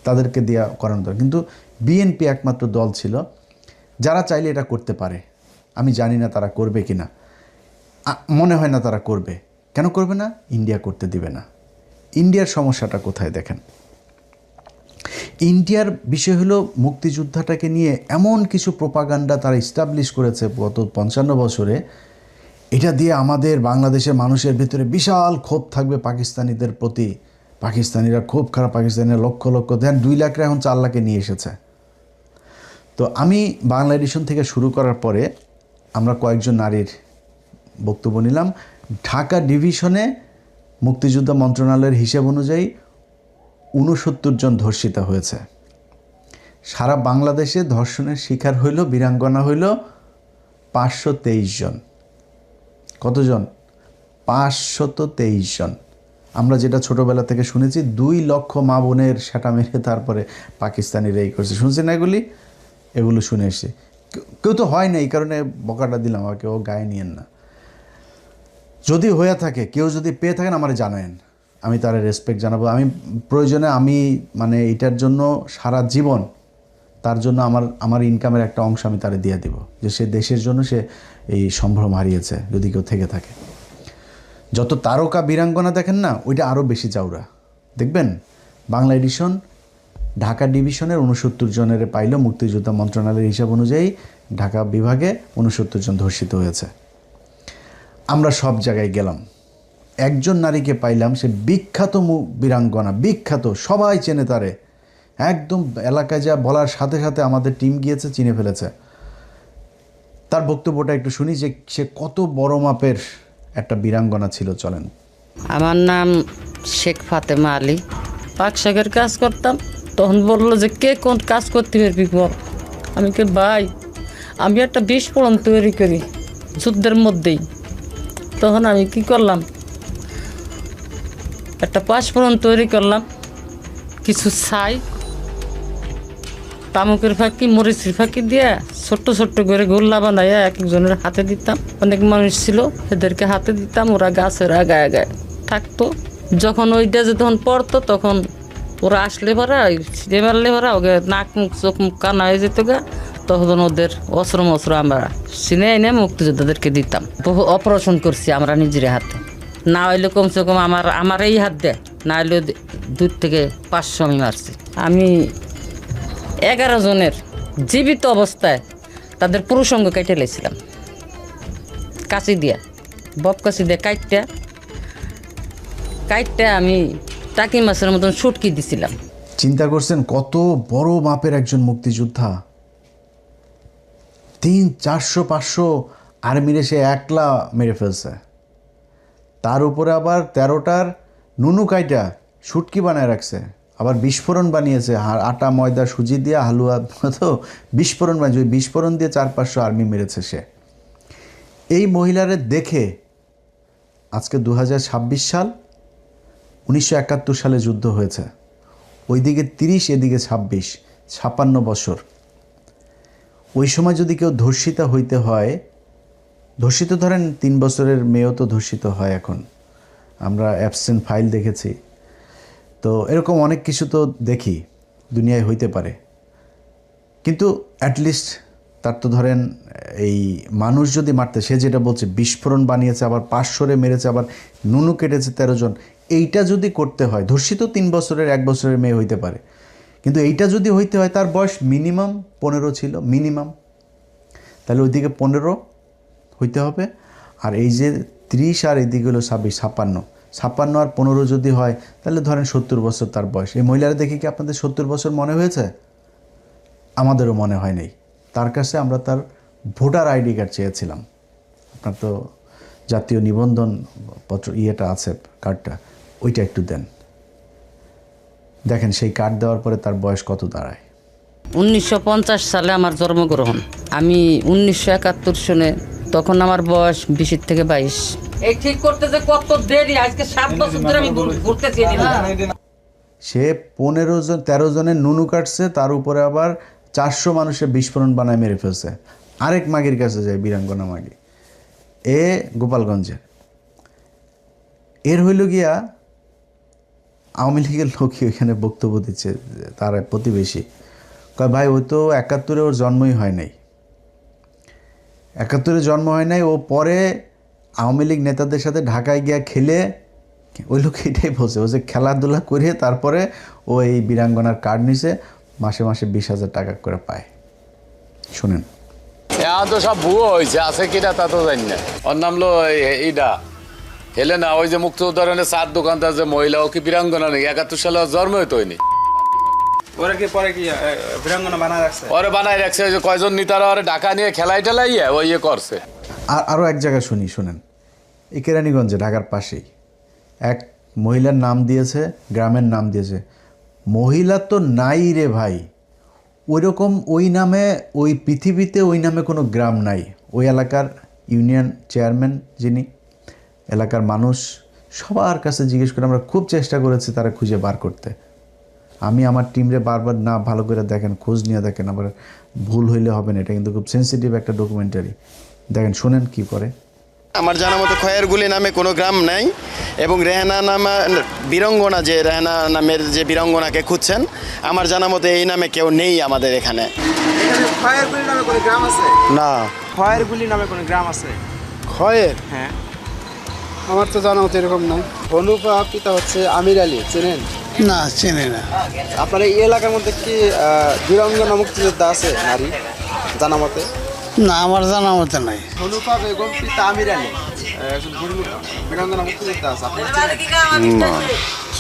তাদেরকে দেওয়া করানো দরকার। কিন্তু বিএনপি একমাত্র দল ছিল যারা চাইলে এটা করতে পারে। আমি জানি না তারা করবে কি না, মনে হয় না তারা করবে। কেন করবে না? ইন্ডিয়া করতে দিবে না। ইন্ডিয়ার সমস্যাটা কোথায় দেখেন, ইন্ডিয়ার বিষয় হলো মুক্তিযোদ্ধাটাকে নিয়ে এমন কিছু প্রোপাগান্ডা তারা ইস্টাবলিশ করেছে গত 55 বছরে, এটা দিয়ে আমাদের বাংলাদেশের মানুষের ভিতরে বিশাল ক্ষোভ থাকবে পাকিস্তানিদের প্রতি। পাকিস্তানিরা খুব খারাপ, পাকিস্তানিরা লক্ষ লক্ষ দেন, 2 লাখরা এখন 4 লাখে নিয়ে এসেছে। তো আমি বাংলা এডিশন থেকে শুরু করার পরে আমরা কয়েকজন নারীর বক্তব্য নিলাম। ঢাকা ডিভিশনে মুক্তিযোদ্ধা মন্ত্রণালয়ের হিসেব অনুযায়ী 69 জন ধর্ষিতা হয়েছে। সারা বাংলাদেশে ধর্ষণের শিকার হইল, বীরাঙ্গনা হইল 523 জন। কতজন? 523 জন। আমরা যেটা ছোটোবেলা থেকে শুনেছি 2 লক্ষ মা বোনের সেটা মেরে তারপরে পাকিস্তানিরা এই করছে, শুনছেন না? এগুলো শুনে এসে কেউ তো হয় না, এই কারণে বকাটা দিলাম, আমাকে ও গায়ে নিয়েন না। যদি হয়ে থাকে, কেউ যদি পেয়ে থাকেন আমার জানায়েন, আমি তার রেসপেক্ট জানাবো। আমি প্রয়োজনে আমি মানে এটার জন্য সারা জীবন তার জন্য আমার ইনকামের একটা অংশ আমি তারে দিয়ে দিব, যে সে দেশের জন্য সে এই সম্ভ্রম হারিয়েছে, যদি কেউ থেকে থাকে। যত তারকা বীরাঙ্গনা দেখেন না, ওইটা আরও বেশি চাউরা দেখবেন। বাংলা এডিশন ঢাকা ডিভিশনের 69 জনের পাইল, মুক্তিযোদ্ধা মন্ত্রণালয়ের হিসাব অনুযায়ী ঢাকা বিভাগে 69 জন ধর্ষিত হয়েছে। আমরা সব জায়গায় গেলাম, একজন নারীকে পাইলাম, সে বিখ্যাত বীরাঙ্গনা, বিখ্যাত, সবাই চেনে তারে, একদম এলাকায় যা বলার সাথে সাথে আমাদের টিম গিয়েছে, চিনে ফেলেছে। তার বক্তব্যটা একটু শুনি যে সে কত বড় মাপের একটা বীরাঙ্গনা ছিল। চলেন। আমার নাম শেখ ফাতেমা আলী, পাক শাকের কাজ করতাম। তখন বললো যে কে কোন কাজ করতে পারবি বল। আমি কে ভাই, আমি একটা বিস্ফোরণ তৈরি করি যুদ্ধের মধ্যেই। তখন আমি কি করলাম, একটা পাঁচফোড়ন তৈরি করলাম, কিছু ছাই, তামুকের ফাঁকি, মরিচের ফাঁকি দিয়ে ছোট্ট ছোট্ট করে গোল্লা বানাইয়া এক একজনের হাতে দিতাম। অনেক মানুষ ছিল, এদেরকে হাতে দিতাম, ওরা গাছের আগায় আগায় থাকতো। যখন ওইটা যে তখন পড়তো, তখন ওরা আসলে ভরা ছিঁড়ে মারলে ভরা ওকে নাক মুখ চোখ মুখ কানা হয়ে যেত গা। তখন ওদের অস্ত্র মস্ত্র আমরা চিনে এনে মুক্তিযোদ্ধাদেরকে দিতাম। বহু অপারেশন করছি আমরা নিজের হাতে, না হইলে কমসে কম আমার এই হাত দেয়, না হইলে 2 থেকে 500 আমি মারছি। আমি 11 জনের জীবিত অবস্থায় তাদের পুরুষঙ্গ কেটে লেছিলাম কাঁচি দিয়া, বব কাঁচি দিয়ে কাইটটা আমি টাকি মাছের মতন সুটকি দিছিলাম। চিন্তা করছেন কত বড় মাপের একজন মুক্তিযোদ্ধা, 300-400-500 আর্মিরে সে একলা মেরে ফেলছে। তার উপরে আবার 13টার নুনু কাইটা শুটকি বানায় রাখছে, আবার বিস্ফোরণ বানিয়েছে, আটা ময়দা সুজি দিয়ে হালুয়া তো বিস্ফোরণ বানিয়েছে। ওই বিস্ফোরণ দিয়ে 400-500 আর্মি মেরেছে সে। এই মহিলারে দেখে আজকে 2026 সাল, 1971 সালে যুদ্ধ হয়েছে, ওইদিকে 30 এদিকে 26, 56 বছর। ওই সময় যদি কেউ ধর্ষিতা হইতে হয়, ধর্ষিত ধরেন 3 বছরের মেয়েও তো ধর্ষিত হয় এখন, আমরা অ্যাবসেন্ট ফাইল দেখেছি, তো এরকম অনেক কিছু তো দেখি দুনিয়ায় হইতে পারে। কিন্তু অ্যাটলিস্ট তার তো ধরেন এই মানুষ যদি মারতে, সে যেটা বলছে বিস্ফোরণ বানিয়েছে, আবার 500-রে মেরেছে, আবার নুনু কেটেছে 13 জন, এইটা যদি করতে হয়, ধর্ষিত 3 বছরের 1 বছরের মেয়ে হইতে পারে, কিন্তু এইটা যদি হইতে হয় তার বয়স মিনিমাম 15 ছিল, মিনিমাম। তাহলে ওইদিকে 15 হইতে হবে, আর এই যে 30 আর এদিকে হলো 26, 56 আর 15 যদি হয়, তাহলে ধরেন 70 বছর তার বয়স। এই মহিলারা দেখে কি আপনাদের 70 বছর মনে হয়েছে? আমাদেরও মনে হয় নাই। তার কাছে আমরা তার ভোটার আইডি কার্ড চেয়েছিলাম। আপনার তো জাতীয় নিবন্ধন পত্র ইয়েটা আছে, কার্ডটা, ওইটা একটু দেন। দেখেন সেই কার্ড দেওয়ার পরে তার বয়স কত দাঁড়ায়। 1950 সালে আমার জন্মগ্রহণ, আমি 1971 সনে, তখন আমার বয়স 20 থেকে 22। এই ঠিক করতে যে কত দেরি, আজকে 7 বছর ধরে আমি ঘুরতেছি। সে 13 জনের নুনু কাটছে, তার উপরে আবার 400 মানুষের বিস্ফোরণ বানায় মেরে ফেলছে। আরেক মাগির কাছে যায়, বীরাঙ্গনা মাগি, গোপালগঞ্জের। এর হইল গিয়া আওয়ামী লীগের লোকই ওইখানে বক্তব্য দিচ্ছে, তার প্রতিবেশী কয় ভাই ওই তো ৭১ ওর জন্মই হয় নাই, ৭১ জন্ম হয় নাই, ও পরে আওয়ামী লীগ নেতাদের সাথে ঢাকায় গিয়া খেলে, ওই লোক এটাই বলছে, ও যে খেলাধুলা করে তারপরে ও এই বীরাঙ্গনার কার্ড নিছে, মাসে মাসে 20,000 টাকা করে পায়। শুনেন, এখন তো সব ভুয়ো হয়েছে, আছে কিনা তা তো জানি না। ওর নাম লো এইটা হেলে না, ওই যে মুক্তিযোদ্ধারণের চার দোকানদার যে মহিলা, ও কি বীরাঙ্গনা নেই? ৭১ সালে ওর জন্মই তো হয়নি। ওরা কি পরে কি বীরাঙ্গনা বানায় রাখছে? ওরে বানাই রাখছে, ওই যে কয়জন নেতারা ওরে ঢাকা নিয়ে খেলাই টেলাইয়া ওই ইয়ে করছে। আরও এক জায়গায় শুনেন, এই কেরানীগঞ্জে ঢাকার পাশেই এক মহিলার নাম দিয়েছে, গ্রামের নাম দিয়েছে, মহিলা তো নাই রে ভাই, ওইরকম ওই নামে, ওই পৃথিবীতে ওই নামে কোনো গ্রাম নাই। ওই এলাকার ইউনিয়ন চেয়ারম্যান যিনি, এলাকার মানুষ সবার কাছে জিজ্ঞেস করে আমরা খুব চেষ্টা করেছি তারা খুঁজে বার করতে। আমি আমার টিমরে বারবার, না ভালো করে দেখেন, খোঁজ নিয়ে দেখেন, আবার ভুল হইলে হবে না, এটা কিন্তু খুব সেন্সিটিভ একটা ডকুমেন্টারি। দেখেন, শোনেন কি করে। আমার জানা মতো খয়েরগুলি নামে কোনো গ্রাম নাই, এবং রেহানা নামা বীরঙ্গনা, যে রেহানা নামের যে বীরঙ্গনাকে খুঁজছেন, আমার জানা মতো এই নামে কেউ নেই আমাদের এখানে। এখানে খয়েরগুলি নামে কোনো গ্রাম আছে? না। খয়েরগুলি নামে কোনো গ্রাম আছে? খয়ের হ্যাঁ। আমার তো জানা মতো এরকম নাই। হনুপা পিতা হচ্ছে আমির আলী, চেনেন? না, চেনে না। আপনার এই এলাকার মধ্যে কি বীরাঙ্গনা মুক্তিযোদ্ধা আছে নারী জানা মতে? না, আমার জানা মতো নাই। হনুপা বেগম পিতা আমির আলী একজন বীরাঙ্গনা মুক্তিযোদ্ধা আছে, আপনি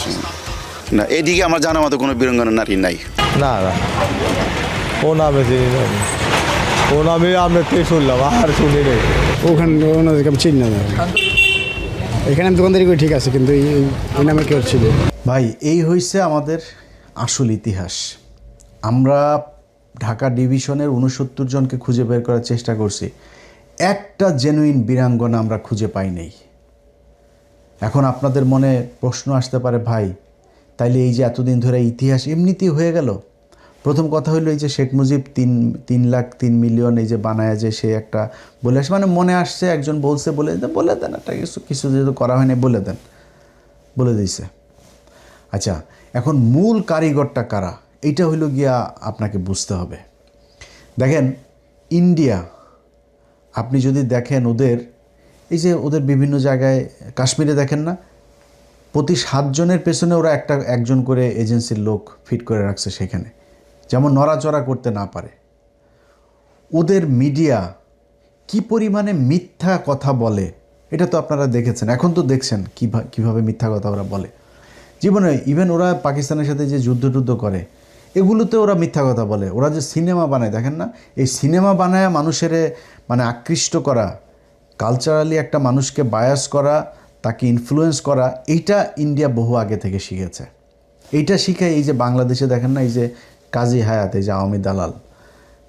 চেনেন? না, এদিকে আমার জানা মতো কোনো বীরাঙ্গনা নারী নাই। না না, ও নামে চিনি না, ও নামে আমরা কে শুনলাম, আর শুনি নেই। ওখানে ওনাদেরকে আমি চিনি না। এখানে আমি দোকানদারি করি ঠিক আছে, কিন্তু এই নামে কেউ ছিল। ভাই, এই হয়েছে আমাদের আসল ইতিহাস। আমরা ঢাকা ডিভিশনের 69 জনকে খুঁজে বের করার চেষ্টা করছি, একটা জেনুইন বীরাঙ্গনা আমরা খুঁজে পাই নাই। এখন আপনাদের মনে প্রশ্ন আসতে পারে, ভাই তাইলে এই যে এতদিন ধরে ইতিহাস এমনিতেই হয়ে গেল? প্রথম কথা হলো, এই যে শেখ মুজিব 3,03,000,000 এই যে বানায়, যে সে একটা বলে আসে, মানে মনে আসছে, একজন বলছে, বলে দেন একটা কিছু যেহেতু করা হয়নি, বলে দিয়েছে। আচ্ছা, এখন মূল কারিগরটা কারা, এইটা হইল গিয়া আপনাকে বুঝতে হবে। দেখেন, ইন্ডিয়া, আপনি যদি দেখেন ওদের, এই যে ওদের বিভিন্ন জায়গায়, কাশ্মীরে দেখেন না, প্রতি 7 জনের পেছনে ওরা একজন করে এজেন্সির লোক ফিট করে রাখছে সেখানে, যেমন নড়াচড়া করতে না পারে। ওদের মিডিয়া কি পরিমাণে মিথ্যা কথা বলে, এটা তো আপনারা দেখেছেন, এখন তো দেখছেন কিভাবে মিথ্যা কথা ওরা বলে। জীবনে ইভেন ওরা পাকিস্তানের সাথে যে যুদ্ধ করে, এগুলোতে ওরা মিথ্যা কথা বলে। ওরা যে সিনেমা বানায়, দেখেন না, এই সিনেমা বানায় মানুষের মানে আকৃষ্ট করা, কালচারালি একটা মানুষকে বায়াস করা, তাকে ইনফ্লুয়েন্স করা, এইটা ইন্ডিয়া বহু আগে থেকে শিখেছে। এইটা শিখে এই যে বাংলাদেশে দেখেন না, এই যে কাজী হায়াত, এই যে আওয়ামী দালাল,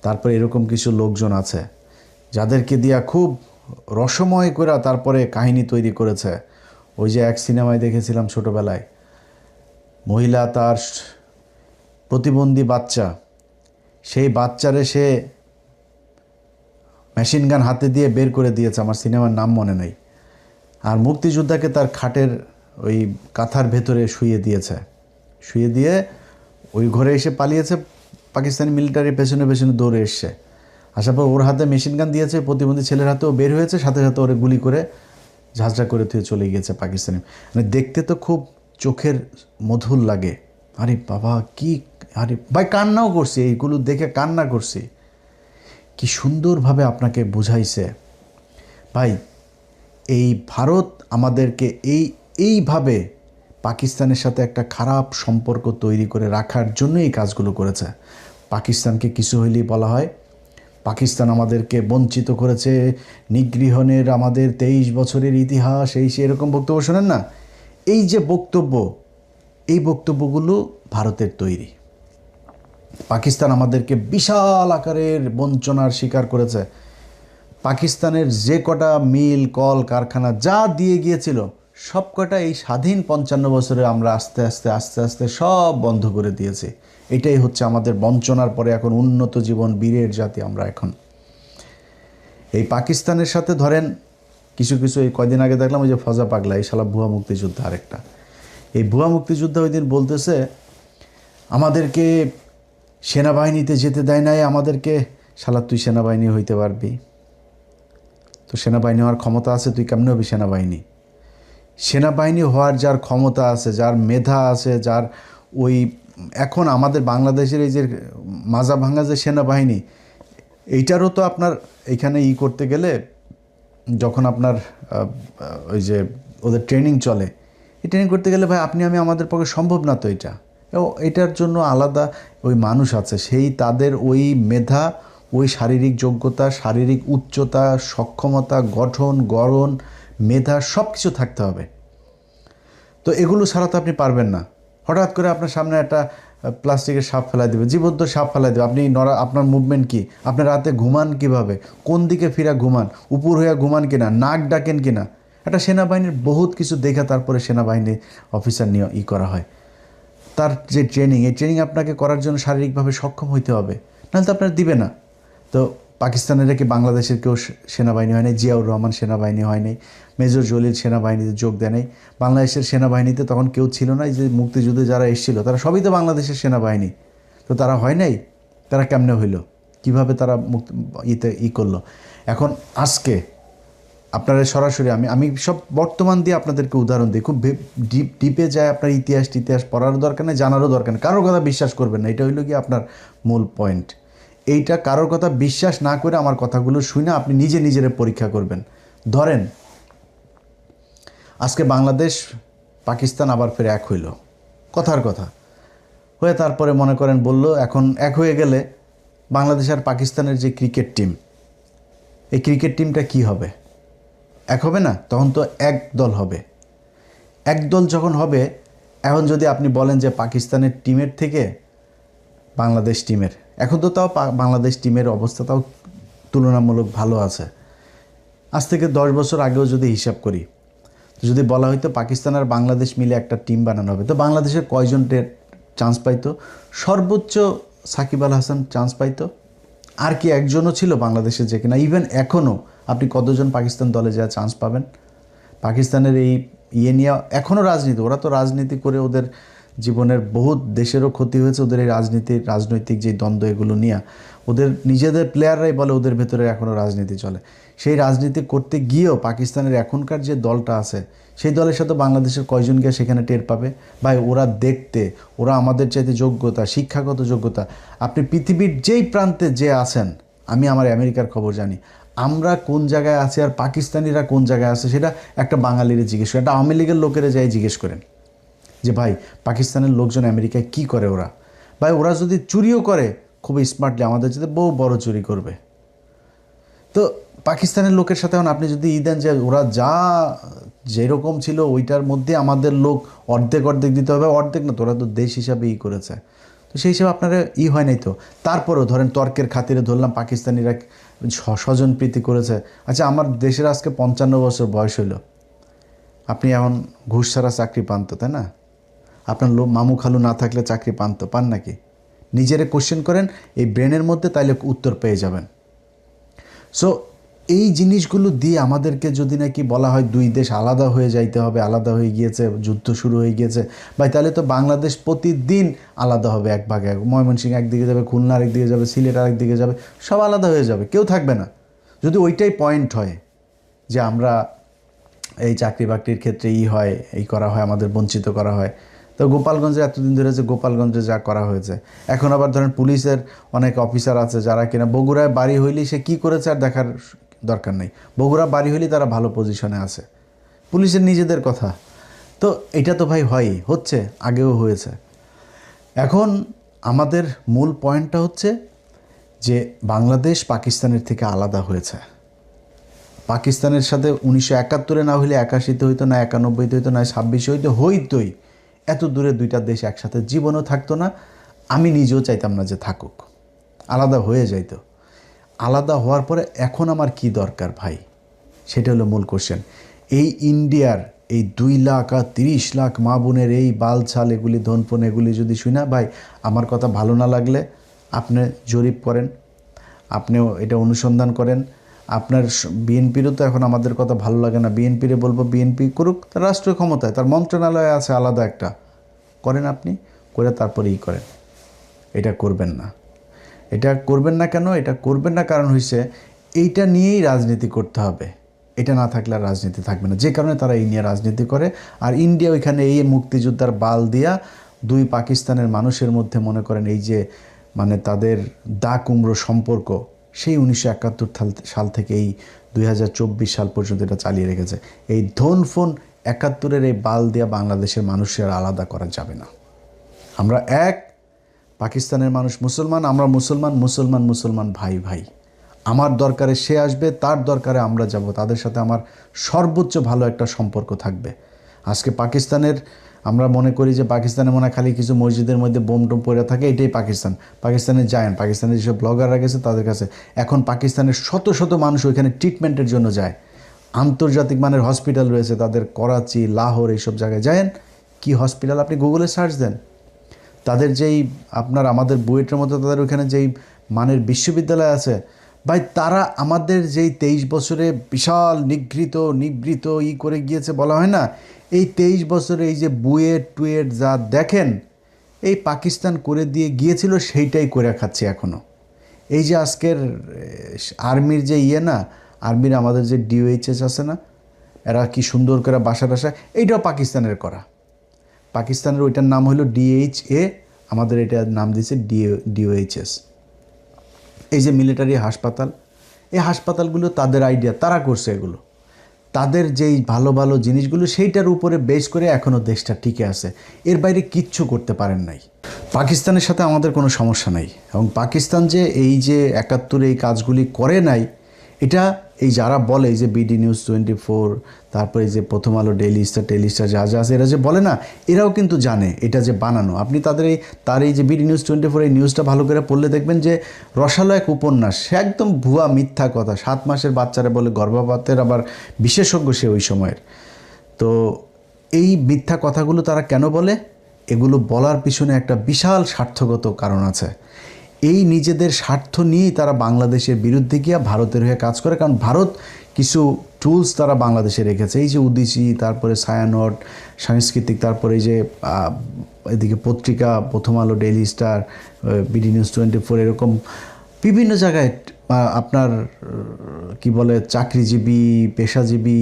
তারপরে এরকম কিছু লোকজন আছে যাদেরকে দিয়া খুব রসময় করে তারপরে কাহিনী তৈরি করেছে। ওই যে এক সিনেমায় দেখেছিলাম ছোটোবেলায়, মহিলা তার প্রতিবন্ধী বাচ্চা, সেই বাচ্চারে সে মেশিন গান হাতে দিয়ে বের করে দিয়েছে, আমার সিনেমার নাম মনে নেই, আর মুক্তিযোদ্ধাকে তার খাটের ওই কাঁথার ভেতরে শুয়ে দিয়েছে, শুয়ে দিয়ে ওই ঘরে এসে পালিয়েছে, পাকিস্তানি মিলিটারির পেছনে পেছনে দৌড়ে এসছে, আসার পর ওর হাতে মেশিন গান দিয়েছে, প্রতিবন্ধী ছেলের হাতেও বের হয়েছে, সাথে সাথে ওরে গুলি করে ঝাঁঝরা করে থুয়ে চলে গিয়েছে পাকিস্তানি। মানে দেখতে তো খুব চোখের মধুর লাগে। আরে বাবা, কি, আরে ভাই, কান্নাও করছি, এইগুলো দেখে কান্না করছি। কি সুন্দরভাবে আপনাকে বুঝাইছে ভাই। এই ভারত আমাদেরকে এইভাবে পাকিস্তানের সাথে একটা খারাপ সম্পর্ক তৈরি করে রাখার জন্য এই কাজগুলো করেছে। পাকিস্তানকে কিছু হইলেই বলা হয় পাকিস্তান আমাদেরকে বঞ্চিত করেছে, নিগৃহণের আমাদের 23 বছরের ইতিহাস, এই সে এরকম বক্তব্য শোনেন না। এই যে বক্তব্য, এই বক্তব্যগুলো ভারতের তৈরি। পাকিস্তান আমাদেরকে বিশাল আকারের বঞ্চনার শিকার করেছে। পাকিস্তানের যে কটা মিল, কল, কারখানা যা দিয়ে গিয়েছিল, সব কটা এই স্বাধীন 55 বছরে আমরা আস্তে আস্তে সব বন্ধ করে দিয়েছি। এটাই হচ্ছে আমাদের বঞ্চনার পরে এখন উন্নত জীবন, বীরের জাতি আমরা এখন। এই পাকিস্তানের সাথে ধরেন কিছু এই কয়দিন আগে দেখলাম, ওই যে ফজা পাগলা, এই শালা ভুয়া মুক্তিযোদ্ধা আরেকটা, এই ভুয়া মুক্তিযোদ্ধা ওই দিন বলতেছে আমাদেরকে সেনাবাহিনীতে যেতে দেয় নাই, আমাদেরকে। শালা তুই সেনাবাহিনী হইতে পারবি? তো সেনাবাহিনী হওয়ার ক্ষমতা আছে, তুই কেমনে হবি সেনাবাহিনী? সেনাবাহিনী হওয়ার যার ক্ষমতা আছে, যার মেধা আছে, যার ওই এখন আমাদের বাংলাদেশের এই যে মাজা ভাঙা যে সেনাবাহিনী, এইটারও তো আপনার এইখানে করতে গেলে যখন আপনার ওই যে ওদের ট্রেনিং চলে, এই ট্রেনিং করতে গেলে ভাই আপনি আমি আমাদের পক্ষে সম্ভব না তো এটা। এটার জন্য আলাদা ওই মানুষ আছে, সেই তাদের ওই মেধা, ওই শারীরিক যোগ্যতা, শারীরিক উচ্চতা, সক্ষমতা, গঠন গড়ন, মেধা সব কিছু থাকতে হবে। তো এগুলো ছাড়া তো আপনি পারবেন না। হঠাৎ করে আপনার সামনে একটা প্লাস্টিকের সাপ ফেলাই দেবে, জীবন্ত সাপ ফেলাই দেবে, আপনি আপনার মুভমেন্ট কি? আপনি রাতে ঘুমান কিভাবে? কোন দিকে ফিরা ঘুমান? উপর হইয়া ঘুমান কিনা? নাক ডাকেন কিনা? একটা সেনাবাহিনীর বহুত কিছু দেখে তারপরে সেনাবাহিনীর অফিসার নিয়ে করা হয়। তার যে ট্রেনিং, এই ট্রেনিং আপনাকে করার জন্য শারীরিকভাবে সক্ষম হইতে হবে, নাহলে তো আপনার দিবে না। তো পাকিস্তানের কি বাংলাদেশের কেউ সেনাবাহিনী হয় নাই? জিয়াউর রহমান সেনাবাহিনী হয় নাই, মেজর জলিল সেনাবাহিনীতে যোগ দেয় নাই। বাংলাদেশের সেনাবাহিনীতে তখন কেউ ছিল না, যে মুক্তিযুদ্ধে যারা এসেছিল তারা সবই তো বাংলাদেশের সেনাবাহিনী। তো তারা হয় নাই, তারা কেমনে হইল? কিভাবে তারা করলো? এখন আজকে আপনারা সরাসরি আমি সব বর্তমান দিয়ে আপনাদেরকে উদাহরণ দিই, খুব ডিপে যায়। আপনার ইতিহাস পড়ারও দরকার নেই, জানারও দরকার নেই, কারোর কথা বিশ্বাস করবেন না। এটা হইল কি আপনার মূল পয়েন্ট। এইটা কারোর কথা বিশ্বাস না করে আমার কথাগুলো শুনে আপনি নিজেরে পরীক্ষা করবেন। ধরেন আজকে বাংলাদেশ পাকিস্তান আবার ফের এক হইল, কথার কথা হয়ে তারপরে মনে করেন বলল এখন এক হয়ে গেলে বাংলাদেশ আর পাকিস্তানের যে ক্রিকেট টিম, এই ক্রিকেট টিমটা কি হবে? এক হবে না? তখন তো এক দল হবে। এক দল যখন হবে, এখন যদি আপনি বলেন যে পাকিস্তানের টিমের থেকে বাংলাদেশ টিমের, এখন তো তাও বাংলাদেশ টিমের অবস্থা তাও তুলনামূলক ভালো আছে। আজ থেকে 10 বছর আগেও যদি হিসাব করি, তো যদি বলা হয়তো পাকিস্তান আর বাংলাদেশ মিলে একটা টিম বানানো হবে, তো বাংলাদেশের কয়জন চান্স পাইতো? সর্বোচ্চ সাকিব আল হাসান চান্স পাইতো। আর কি একজনও ছিল বাংলাদেশে যে কিনা, ইভেন এখনও আপনি কতজন পাকিস্তান দলে যা চান্স পাবেন? পাকিস্তানের এই নিয়ে এখনও রাজনীতি, ওরা তো রাজনীতি করে ওদের জীবনের বহুত দেশেরও ক্ষতি হয়েছে, ওদের এই রাজনৈতিক যে দ্বন্দ্ব এগুলো নিয়ে ওদের নিজেদের প্লেয়াররাই বলে ওদের ভেতরে এখনও রাজনীতি চলে। সেই রাজনীতি করতে গিয়েও পাকিস্তানের এখনকার যে দলটা আছে, সেই দলের সাথে বাংলাদেশের কয়জন গিয়ে সেখানে টের পাবে? ভাই ওরা দেখতে, ওরা আমাদের চাইতে যোগ্যতা, শিক্ষাগত যোগ্যতা, আপনি পৃথিবীর যেই প্রান্তে যে আছেন, আমি আমার আমেরিকার খবর জানি, আমরা কোন জায়গায় আছি আর পাকিস্তানিরা কোন জায়গায় আছে সেটা একটা বাঙালিরে জিজ্ঞেস করেন, একটা আওয়ামী লীগের লোকেরা যাই জিজ্ঞেস করেন যে ভাই পাকিস্তানের লোকজন আমেরিকায় কি করে? ওরা ভাই ওরা যদি চুরিও করে খুব স্মার্টলি, আমাদের যাতে বহু বড় চুরি করবে। তো পাকিস্তানের লোকের সাথে এখন আপনি যদি দেন যে ওরা যা যেরকম ছিল ওইটার মধ্যে আমাদের লোক অর্ধেক দিতে হবে, অর্ধেক না, তোরা তো দেশ হিসাবে করেছে, তো সেই হিসাবে আপনারা হয় নাই। তো তারপরেও ধরেন তর্কের খাতিরে ধরলাম পাকিস্তানিরা স্বজনপ্রীতি করেছে। আচ্ছা আমার দেশের আজকে 55 বছর বয়স হইল, আপনি এখন ঘুষ ছাড়া চাকরি পান তো, তাই না? আপনার মামু খালু না থাকলে চাকরি পান নাকি? নিজেরে কোশ্চেন করেন এই ব্রেনের মধ্যে, তাইলে উত্তর পেয়ে যাবেন। সো এই জিনিসগুলো দিয়ে আমাদেরকে যদি নাকি বলা হয় দুই দেশ আলাদা হয়ে যাইতে হবে, আলাদা হয়ে গিয়েছে, যুদ্ধ শুরু হয়ে গিয়েছে, ভাই তাহলে তো বাংলাদেশ প্রতিদিন আলাদা হবে, এক ভাগে ময়মনসিংহ একদিকে যাবে, খুলনা আরেকদিকে যাবে, সিলেট আরেকদিকে যাবে, সব আলাদা হয়ে যাবে, কেউ থাকবে না। যদি ওইটাই পয়েন্ট হয় যে আমরা এই চাকরি বাকরির ক্ষেত্রে হয়, এই করা হয়, আমাদের বঞ্চিত করা হয়, তো গোপালগঞ্জে এতদিন ধরে যে গোপালগঞ্জে যা করা হয়েছে, এখন আবার ধরেন পুলিশের অনেক অফিসার আছে যারা কিনা বগুড়ায় বাড়ি হইলেই সে কী করেছে আর দেখার দরকার নেই, বগুড়া বাড়ি হইলেই তারা ভালো পজিশনে আছে, পুলিশের নিজেদের কথা। তো এটা তো ভাই হয়ই, হচ্ছে, আগেও হয়েছে। এখন আমাদের মূল পয়েন্টটা হচ্ছে যে বাংলাদেশ পাকিস্তানের থেকে আলাদা হয়েছে। পাকিস্তানের সাথে 1971 না হইলে 81-তে হইতো না, 91-তে হইতো না, 26-এ হইতোই। এত দূরে দুইটা দেশ একসাথে জীবনও থাকতো না, আমি নিজেও চাইতাম না যে থাকুক, আলাদা হয়ে যাইতো। আলাদা হওয়ার পরে এখন আমার কি দরকার ভাই, সেটা হলো মূল কোশ্চেন। এই ইন্ডিয়ার এই 2 লাখ আর 30 লাখ মা বোনের এই বালছাল এগুলি ধনপন এগুলি যদি শুনা, ভাই আমার কথা ভালো না লাগলে আপনি জরিপ করেন, আপনিও এটা অনুসন্ধান করেন, আপনার বিএনপিরও তো এখন আমাদের কথা ভালো লাগে না, বিএনপিরে বলবো বিএনপি করুক, তার রাষ্ট্রীয় ক্ষমতায়, তার মন্ত্রণালয় আছে আলাদা একটা, করেন আপনি, করে তারপরেই করেন। এটা করবেন না। এটা করবেন না কেন? এটা করবেন না কারণ হইছে এইটা নিয়েই রাজনীতি করতে হবে, এটা না থাকলে আর রাজনীতি থাকবে না। যে কারণে তারা এই নিয়ে রাজনীতি করে। আর ইন্ডিয়া ওইখানে এই মুক্তিযোদ্ধার বাল দিয়া দুই পাকিস্তানের মানুষের মধ্যে মনে করেন এই যে মানে তাদের দা কুমড়ো সম্পর্ক, সেই 1971 সাল থেকে এই 2024 সাল পর্যন্ত এটা চালিয়ে রেখেছে। এই ধন ফোন 71-এর এই বাল দিয়া বাংলাদেশের মানুষের আলাদা করা যাবে না। আমরা এক, পাকিস্তানের মানুষ মুসলমান, আমরা মুসলমান, মুসলমান মুসলমান ভাই ভাই। আমার দরকারে সে আসবে, তার দরকারে আমরা যাব, তাদের সাথে আমার সর্বোচ্চ ভালো একটা সম্পর্ক থাকবে। আজকে পাকিস্তানের আমরা মনে করি যে পাকিস্তানে মনে হয় খালি কিছু মসজিদের মধ্যে বোম টোম পড়ে থাকে, এটাই পাকিস্তান। পাকিস্তানে যায়, পাকিস্তানের যেসব ব্লগাররা গেছে তাদের কাছে এখন পাকিস্তানের শত শত মানুষ ওইখানে ট্রিটমেন্টের জন্য যায়। আন্তর্জাতিক মানের হসপিটাল রয়েছে তাদের, করাচি, লাহোর, এইসব জায়গায় যায়েন। কি হসপিটাল আপনি গুগলে সার্চ দেন, তাদের যেই আপনার আমাদের বুয়েটের মতো তাদের ওইখানে যেই মানের বিশ্ববিদ্যালয় আছে ভাই, তারা আমাদের যেই 23 বছরে বিশাল নিবৃত করে গিয়েছে বলা হয় না, এই 23 বছরে এই যে বুয়েট টুয়েট যা দেখেন এই পাকিস্তান করে দিয়ে গিয়েছিল, সেইটাই করে খাচ্ছে এখনও। এই যে আজকের আর্মির যে না, আর্মির আমাদের যে ডিওএইচএস আছে না, এরা কি সুন্দর করে বাসা এইটাও পাকিস্তানের করা। পাকিস্তানের ওইটার নাম হলো DHA, আমাদের এটার নাম দিয়েছে DOHS। এই যে মিলিটারি হাসপাতাল, এই হাসপাতালগুলো তাদের আইডিয়া, তারা করছে এগুলো। তাদের যেই ভালো ভালো জিনিসগুলো সেইটার উপরে বেস করে এখনও দেশটা টিকে আছে, এর বাইরে কিচ্ছু করতে পারেন নাই। পাকিস্তানের সাথে আমাদের কোনো সমস্যা নাই, এবং পাকিস্তান যে এই যে 71 এই কাজগুলি করে নাই, এটা এই যারা বলে যে বিডি নিউজ 24, তারপরে যে প্রথম আলো, ডেইলি স্টার, টেলিস্টার যা যা আছে, এরা যে বলে না, এরাও কিন্তু জানে এটা যে বানানো। আপনি তার এই যে বিডি নিউজ 24 এই নিউজটা ভালো করে পড়লে দেখবেন যে রসালো এক উপন্যাস, সে একদম ভুয়া মিথ্যা কথা। 7 মাসের বাচ্চারা বলে গর্ভপাতের আবার বিশেষজ্ঞ সে ওই সময়ের। তো এই মিথ্যা কথাগুলো তারা কেন বলে? এগুলো বলার পিছনে একটা বিশাল স্বার্থগত কারণ আছে। এই নিজেদের স্বার্থ নিয়েই তারা বাংলাদেশের বিরুদ্ধে গিয়ে ভারতের হয়ে কাজ করে, কারণ ভারত কিছু টুলস তারা বাংলাদেশে রেখেছে। এই যে উদিসি, তারপরে ছায়ানট, সাংস্কৃতিক, তারপরে এই যে এদিকে পত্রিকা, প্রথম আলো, ডেইলি স্টার, বিডি নিউজ 24, এরকম বিভিন্ন জায়গায় আপনার কি বলে চাকরিজীবী, পেশাজীবী,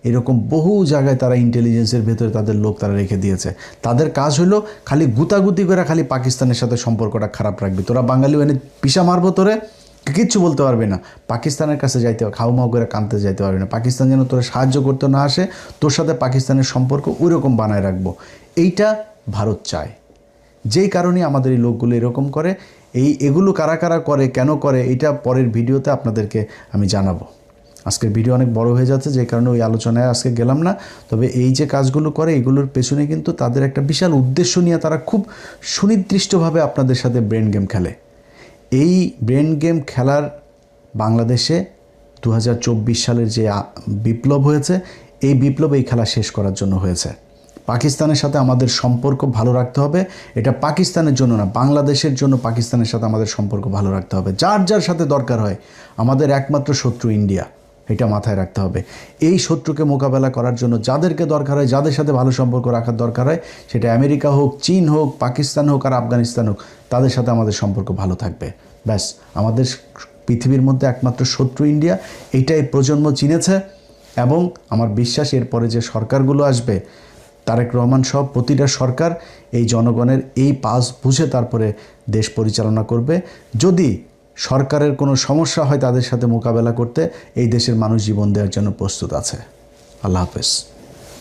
এরকম বহু জায়গায় তারা ইন্টেলিজেন্সের ভেতরে তাদের লোক তারা রেখে দিয়েছে। তাদের কাজ হলো খালি গুতাগুতি করে খালি পাকিস্তানের সাথে সম্পর্কটা খারাপ রাখবে। তোরা বাঙালি এনে পিসা মারবো, তোরে কিচ্ছু বলতে পারবে না, পাকিস্তানের কাছে যাইতে খাউমাউ করে কাঁদতে যাইতে পারবে না, পাকিস্তান যেন তোরা সাহায্য করতে না আসে, তোর সাথে পাকিস্তানের সম্পর্ক ওই রকম বানায় রাখবো। এইটা ভারত চায়, যেই কারণে আমাদের এই লোকগুলো এরকম করে। এগুলো কারা কারা করে, কেন করে, এটা পরের ভিডিওতে আপনাদেরকে আমি জানাবো। আজকের ভিডিও অনেক বড় হয়ে যাচ্ছে, যে কারণে ওই আলোচনায় আজকে গেলাম না। তবে এই যে কাজগুলো করে, এগুলোর পেছনে কিন্তু তাদের একটা বিশাল উদ্দেশ্য নিয়ে তারা খুব সুনির্দিষ্টভাবে আপনাদের সাথে ব্রেন গেম খেলে। এই ব্রেন গেম খেলার বাংলাদেশে 2024 সালের যে বিপ্লব হয়েছে, এই বিপ্লব এই খেলা শেষ করার জন্য হয়েছে। পাকিস্তানের সাথে আমাদের সম্পর্ক ভালো রাখতে হবে, এটা পাকিস্তানের জন্য না, বাংলাদেশের জন্য পাকিস্তানের সাথে আমাদের সম্পর্ক ভালো রাখতে হবে। যার যার সাথে দরকার হয়, আমাদের একমাত্র শত্রু ইন্ডিয়া, এটা মাথায় রাখতে হবে। এই শত্রুকে মোকাবেলা করার জন্য যাদেরকে দরকার হয়, যাদের সাথে ভালো সম্পর্ক রাখার দরকার হয়, সেটা আমেরিকা হোক, চীন হোক, পাকিস্তান হোক আর আফগানিস্তান হোক, তাদের সাথে আমাদের সম্পর্ক ভালো থাকবে। ব্যাস, আমাদের পৃথিবীর মধ্যে একমাত্র শত্রু ইন্ডিয়া, এইটাই প্রজন্ম চিনেছে। এবং আমার বিশ্বাস এরপরে যে সরকারগুলো আসবে, তারেক রহমান সহ প্রতিটা সরকার এই জনগণের এই পাস বুঝে তারপরে দেশ পরিচালনা করবে। যদি সরকারের কোনো সমস্যা হয়, তাদের সাথে মোকাবেলা করতে এই দেশের মানুষ জীবন দেওয়ার জন্য প্রস্তুত আছে। আল্লাহ হাফেজ।